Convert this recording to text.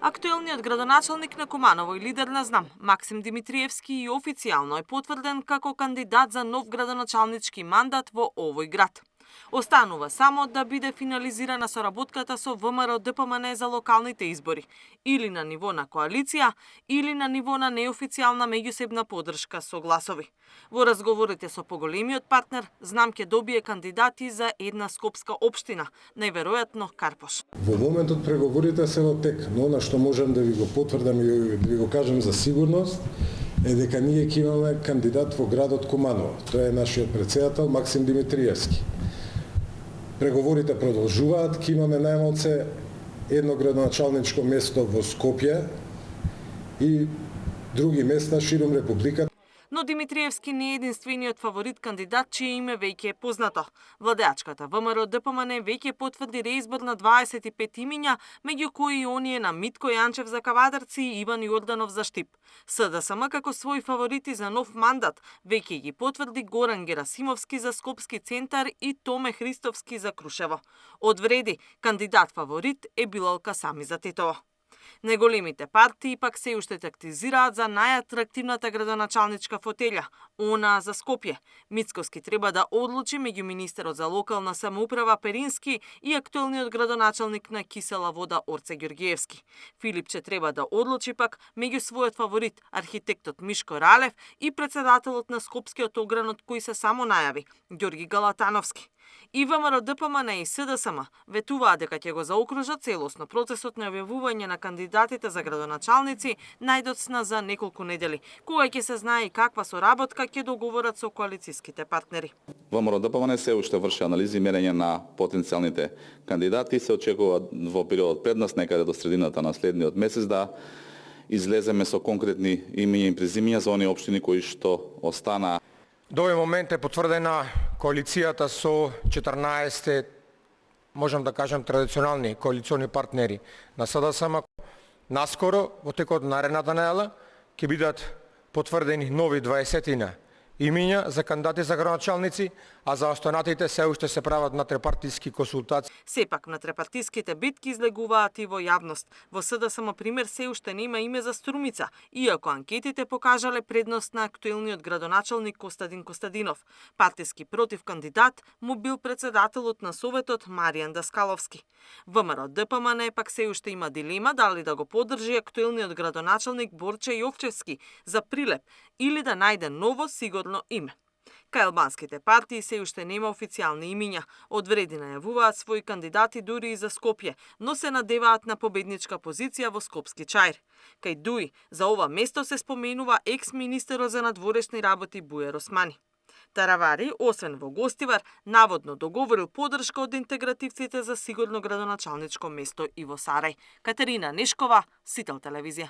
Актуелниот градоначалник на Куманово и лидер на ЗНАМ, Максим Димитриевски, и официјално е потврден како кандидат за нов градоначалнички мандат во овој град. Останува само да биде финализирана соработката со ВМРО-ДПМН за локалните избори, или на ниво на коалиција, или на ниво на неофицијална меѓусебна поддршка со гласови. Во разговорите со поголемиот партнер, ЗНАМ ќе добие кандидати за една скопска општина, најверојатно Карпош. Во моментот преговорите се во тек, но она што можам да ви го потврдам и да ви го кажам за сигурност е дека ние ќе имаме кандидат во градот Куманово. Тоа е нашиот претседател Максим Димитриевски. Преговорите продолжуваат, ќе имаме најмалце едно градоначалничко место во Скопје и други места широм републиката. Но Димитриевски не е единствениот фаворит кандидат, чие име веќе е познато. Владеачката ВМРО-ДПМН веќе потврди реизбор на 25 имиња, меѓу кои и оние на Митко Јанчев за Кавадарци и Иван Јорданов за Штип. СДСМ како своји фаворити за нов мандат веќе ги потврди Горан Герасимовски за Скопски центар и Томе Христовски за Крушево. Од вреди, кандидат фаворит е Билалка Сами за Тетово. Неголемите партии пак се уште тактизираат за најатрактивната градоначалничка фотелја, она за Скопје. Мицкоски треба да одлучи меѓу министерот за локална самоуправа Перински и актуелниот градоначалник на Кисела вода Орце Ѓорѓиевски. Филипче треба да одлучи пак меѓу својот фаворит, архитектот Мишко Ралев и председателот на Скопскиот огранот кој се само најави, Ѓорги Галатановски. И ВМРО-ДПМН и СДСМ ветуваа дека ќе го заокружат целосно процесот на објавување на кандидатите за градоначалници најдоцна за неколку недели, кога ќе се знае и каква соработка ќе договорат со коалицијските партнери. ВМРО-ДПМН се уште врши анализи и мерење на потенцијалните кандидати. Се очекува во периодот пред нас, некаде до средината на следниот месец, да излеземе со конкретни имиња и презимиња за оние општини кои што останаа. До овој момент е потврдена коалицијата со 14, можам да кажем, традиционални коалициони партнери на СДСМ. Наскоро, во текот на наредната недела, ќе бидат потврдени нови 20 имиња за кандидати за градоначалници, а за останатите се уште се прават на трепартиски консултации. Сепак на трепартиските битки излегуваат и во јавност. Во СДСМ пример се уште нема име за Струмица, иако анкетите покажале предност на актуелниот градоначалник Костадин Костадинов. Партиски против кандидат му бил председателот на Советот Маријан Даскаловски. ВМРО-ДПМН пак се уште има дилема дали да го поддржи актуелниот градоначалник Борче Јовчевски за Прилеп или да најде ново сигурно име. Кај албанските партии се уште нема официјални имиња. Од вреди најавуваат своји кандидати дури и за Скопје, но се надеваат на победничка позиција во Скопски Чаир. Кај ДУИ за ова место се споменува екс-министерот за надворешни работи Бујар Османи. Таравари, освен во Гостивар, наводно договорил поддршка од интегративците за сигурно градоначалничко место и во Сарај. Катерина Нешкова, Сител телевизија.